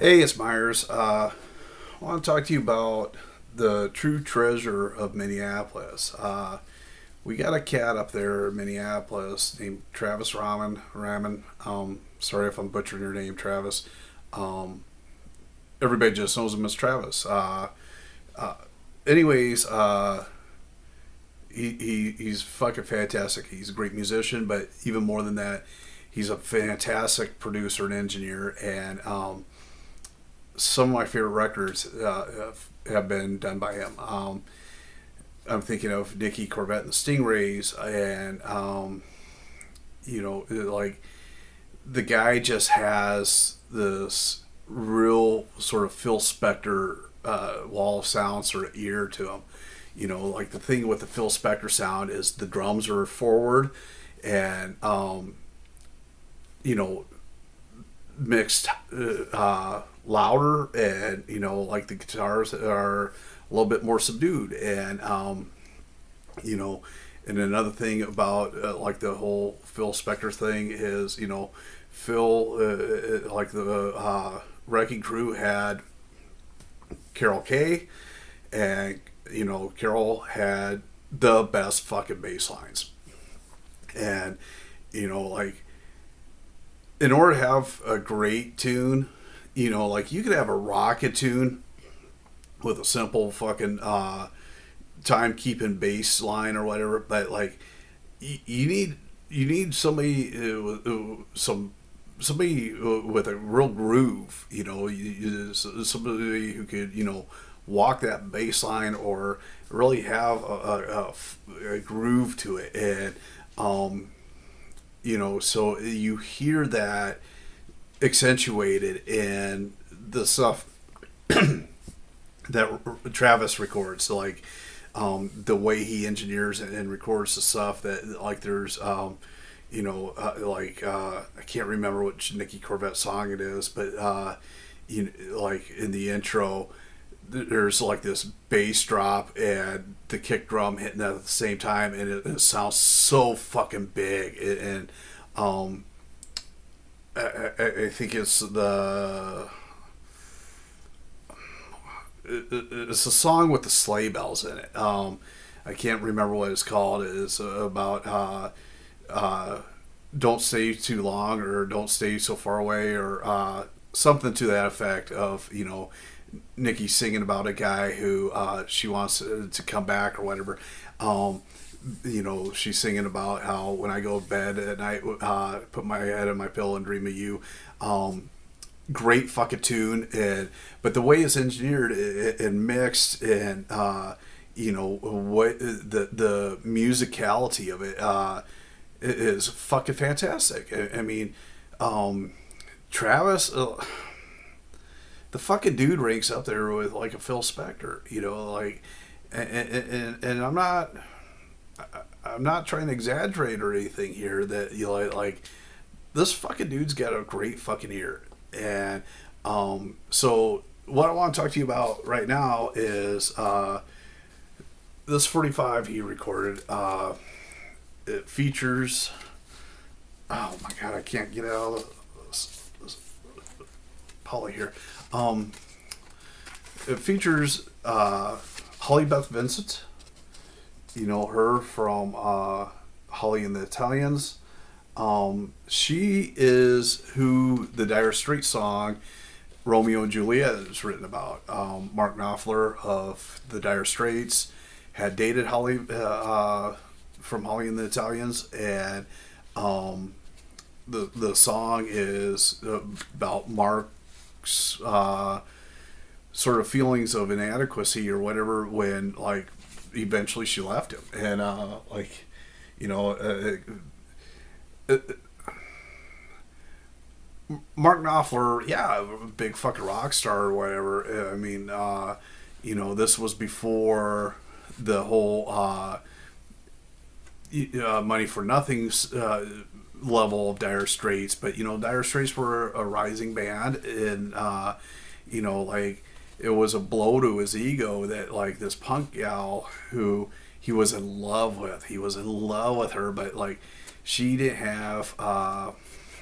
Hey, it's Myers. I want to talk to you about the true treasure of Minneapolis. We got a cat up there in Minneapolis named Travis Ramin. Sorry if I'm butchering your name, Travis. Um, Everybody just knows him as Travis. Uh, anyways, he's fucking fantastic. He's a great musician, but even more than that, he's a fantastic producer and engineer. And some of my favorite records have been done by him. I'm thinking of Nicky Corvette and the Stingrays, and like the guy just has this real sort of Phil Spector wall of sound sort of ear to him. Like the thing with the Phil Spector sound is the drums are forward, and you know, mixed louder, and like the guitars are a little bit more subdued, and you know and another thing about like the whole Phil Spector thing is Phil like the Wrecking Crew had Carol Kay, and Carol had the best fucking bass lines, and like in order to have a great tune, like you could have a rocket tune with a simple fucking time keeping bass line or whatever, but like you need somebody somebody with a real groove. Somebody who could walk that bass line or really have a groove to it, and so you hear that accentuated in the stuff that Travis records. So like the way he engineers and records the stuff, that like there's I can't remember which Nicky Corvette song it is, but like in the intro there's like this bass drop and the kick drum hitting that at the same time, and it sounds so fucking big. And I think it's a song with the sleigh bells in it. I can't remember what it's called. It's about don't stay too long, or don't stay so far away, or something to that effect of Nikki singing about a guy who she wants to come back or whatever. She's singing about how when I go to bed at night, put my head on my pillow and dream of you. Great fucking tune, but the way it's engineered and mixed, and what the musicality of it is fucking fantastic. I mean, Travis. The fucking dude ranks up there with like a Phil Spector, like, and I'm not trying to exaggerate or anything here. That like this fucking dude's got a great fucking ear, and so what I want to talk to you about right now is this 45 he recorded. It features, oh my god, I can't get out of this poly here. It features Holly Beth Vincent. You know her from Holly and the Italians. She is who the Dire Straits song Romeo and Juliet is written about. Mark Knopfler of the Dire Straits had dated Holly from Holly and the Italians, and the song is about Mark's sort of feelings of inadequacy or whatever when like eventually she left him, and like Mark Knopfler, yeah, a big fucking rock star or whatever. I mean, this was before the whole Money for Nothing level of Dire Straits, but Dire Straits were a rising band, and like it was a blow to his ego that like this punk gal who he was in love with, her, but like she didn't have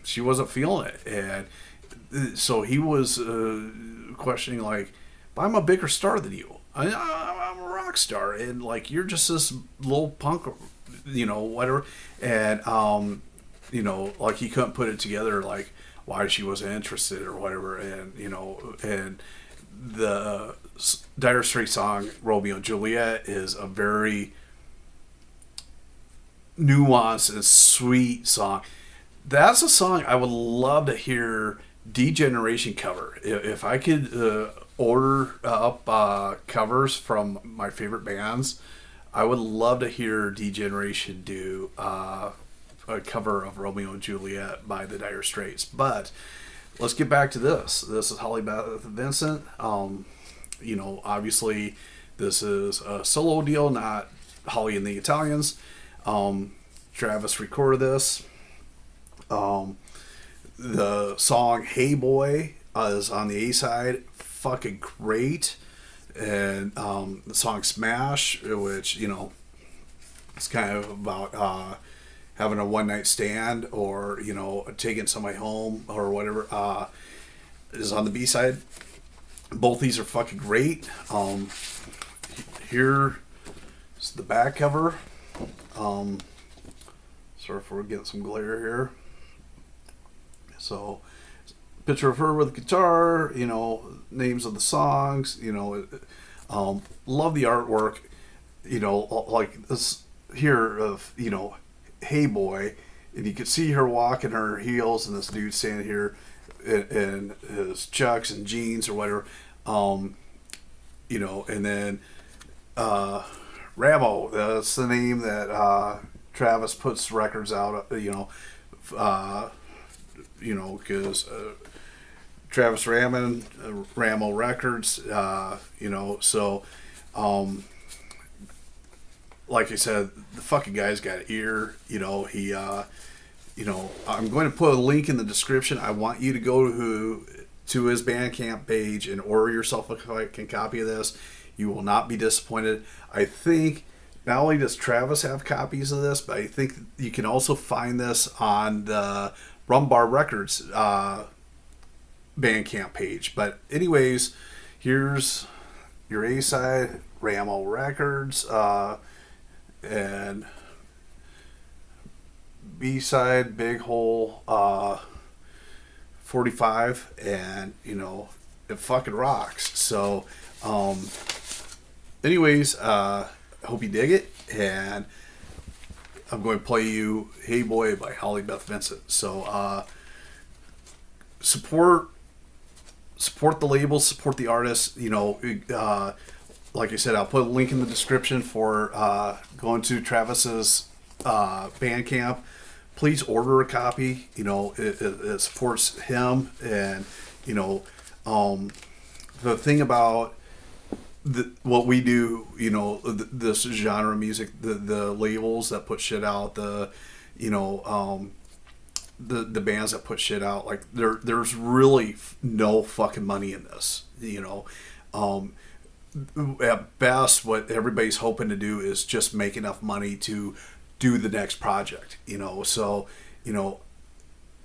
she wasn't feeling it, and so he was questioning like, but I'm a bigger star than you. I'm a rock star, and like you're just this little punk, whatever. And like he couldn't put it together, like why she wasn't interested or whatever. And and the Dire Straits song Romeo and Juliet is a very nuanced and sweet song. That's a song I would love to hear Degeneration cover. If I could order up covers from my favorite bands, I would love to hear Degeneration do a cover of Romeo and Juliet by the Dire Straits. But let's get back to this. This is Holly Beth Vincent. Obviously, this is a solo deal, not Holly and the Italians. Travis recorded this. The song "Hey Boy" is on the A side. Fucking great. And the song "Smash," which it's kind of about having a one night stand or taking somebody home or whatever, is on the B side. Both these are fucking great. Here's the back cover. Sorry if we're getting some glare here. So, picture of her with a guitar, names of the songs, love the artwork, like this here of, "Hey Boy," and you can see her walking her heels and this dude standing here in his chucks and jeans or whatever, and then Ramo, that's the name that Travis puts records out, because Travis Ramin, Ramo Records, so, like I said, the fucking guy's got ear, he, I'm going to put a link in the description. I want you to go to his Bandcamp page and order yourself a fucking copy of this. You will not be disappointed. I think not only does Travis have copies of this, but I think you can also find this on the Rumbar Records Bandcamp page. But anyways, here's your A side, Ramo Records, and B side, Big Hole 45, and it fucking rocks. So, anyways, hope you dig it, and I'm going to play you "Hey Boy" by Holly Beth Vincent. So support the label, support the artists. Like I said, I'll put a link in the description for going to Travis's Bandcamp. Please order a copy. It supports him, and the thing about what we do, this genre of music, the labels that put shit out, the bands that put shit out, like there's really no fucking money in this. At best, what everybody's hoping to do is just make enough money to do the next project. So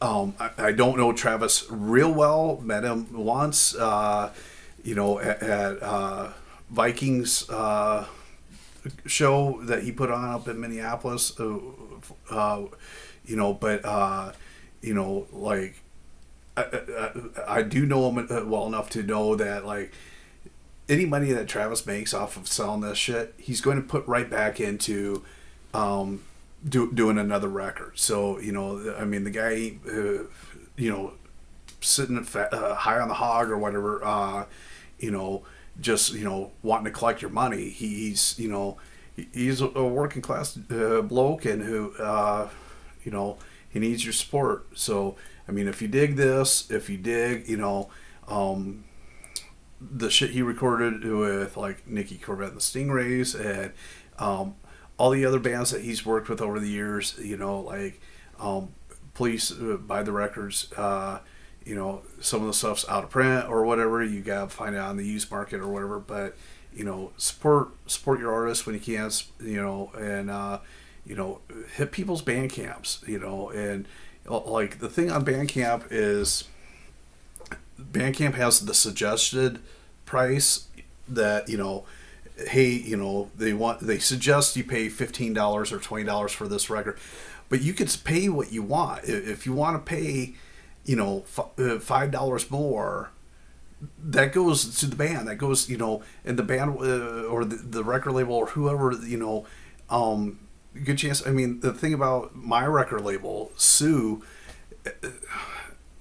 I don't know Travis real well. Met him once, at Vikings show that he put on up in Minneapolis, but like I do know him well enough to know that like any money that Travis makes off of selling this shit, he's going to put right back into doing another record. So the guy sitting high on the hog or whatever, just wanting to collect your money. He's a working class bloke, and who he needs your support. So if you dig this, if you dig the shit he recorded with like Nicky Corvette and the Stingrays, and all the other bands that he's worked with over the years, please buy the records. Some of the stuff's out of print or whatever. You gotta find it on the used market or whatever. But support your artists when you can. And hit people's band camps. And like the thing on Bandcamp is, Bandcamp has the suggested price that, hey, they suggest you pay $15 or $20 for this record, but you can pay what you want. If you want to pay, $5 more, that goes to the band. That goes, and the band or the record label or whoever, good chance. I mean, the thing about my record label, Sioux,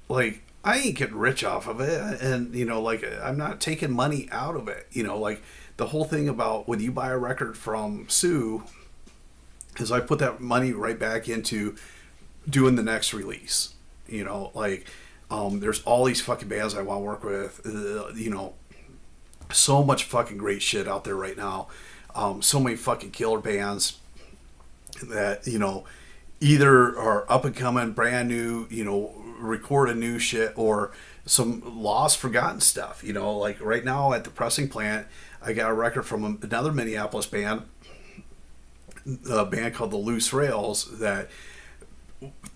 like, I ain't getting rich off of it, and like, I'm not taking money out of it. Like, the whole thing about when you buy a record from Sioux is I put that money right back into doing the next release. Like, there's all these fucking bands I want to work with. So much fucking great shit out there right now. So many fucking killer bands that either are up and coming, brand new, recording new shit, or some lost, forgotten stuff. Like right now at the pressing plant, I got a record from another Minneapolis band, a band called the Loose Rails, that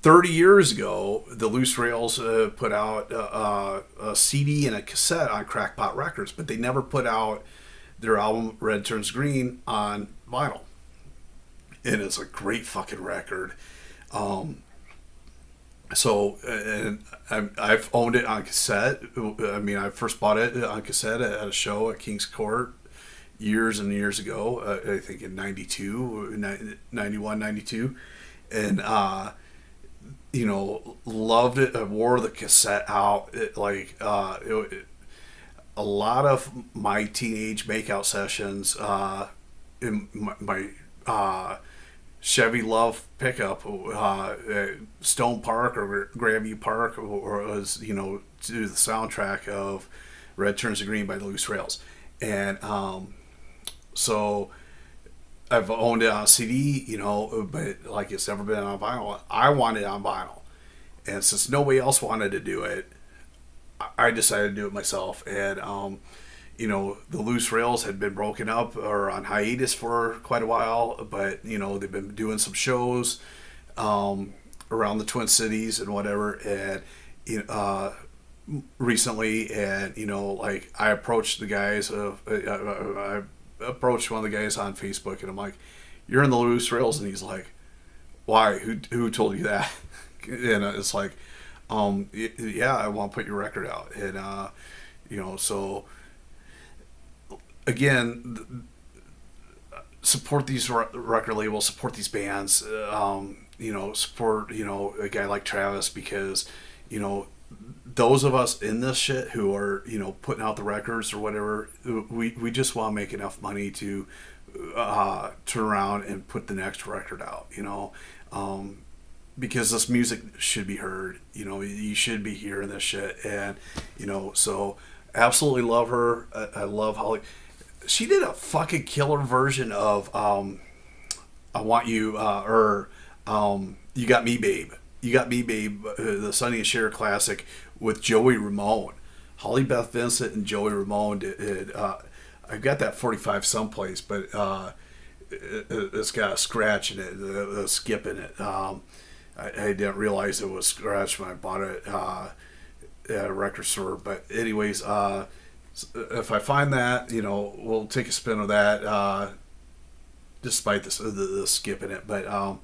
30 years ago, the Loose Rails put out a CD and a cassette on Crackpot Records, but they never put out their album Red Turns Green on vinyl. And it's a great fucking record. And I've owned it on cassette. I mean, I first bought it on cassette at a show at King's Court years and years ago. I think in 92, 91, 92. And, loved it. I wore the cassette out. A lot of my teenage makeout sessions in my Chevy Love pickup, Stone Park or Grandview Park, or was, to the soundtrack of Red Turns to Green by the Loose Rails. And so I've owned it on CD, but like, it's never been on vinyl. I want it on vinyl. And since nobody else wanted to do it, I decided to do it myself. And, the Loose Rails had been broken up or on hiatus for quite a while, but, they've been doing some shows around the Twin Cities and whatever. And, recently, and, like, I approached the guys I approached one of the guys on Facebook, and I'm like, "You're in the Loose Rails?" And he's like, "Why? Who told you that?" And it's like, yeah, I want to put your record out. And so again, support these record labels, support these bands, support a guy like Travis, because those of us in this shit who are putting out the records or whatever, we just want to make enough money to turn around and put the next record out, because this music should be heard. You should be hearing this shit. And so absolutely love her. I love Holly. She did a fucking killer version of I Want You, or You Got Me Babe. You Got Me Babe, the Sonny and Cher classic with Joey Ramone. Holly Beth Vincent and Joey Ramone did. I've got that 45 someplace, but it's got a scratch in it, a skip in it. I didn't realize it was scratched when I bought it at a record store. But anyways, if I find that, we'll take a spin of that, despite the skip in it. But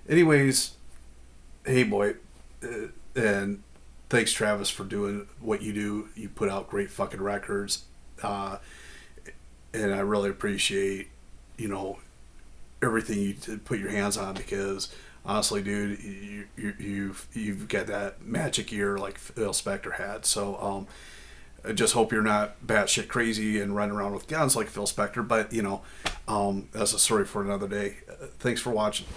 anyways, hey boy, and thanks Travis for doing what you do. You put out great fucking records, and I really appreciate everything you put your hands on, because honestly, dude, you've got that magic ear like Phil Spector had. So I just hope you're not batshit crazy and running around with guns like Phil Spector. But that's a story for another day. Thanks for watching.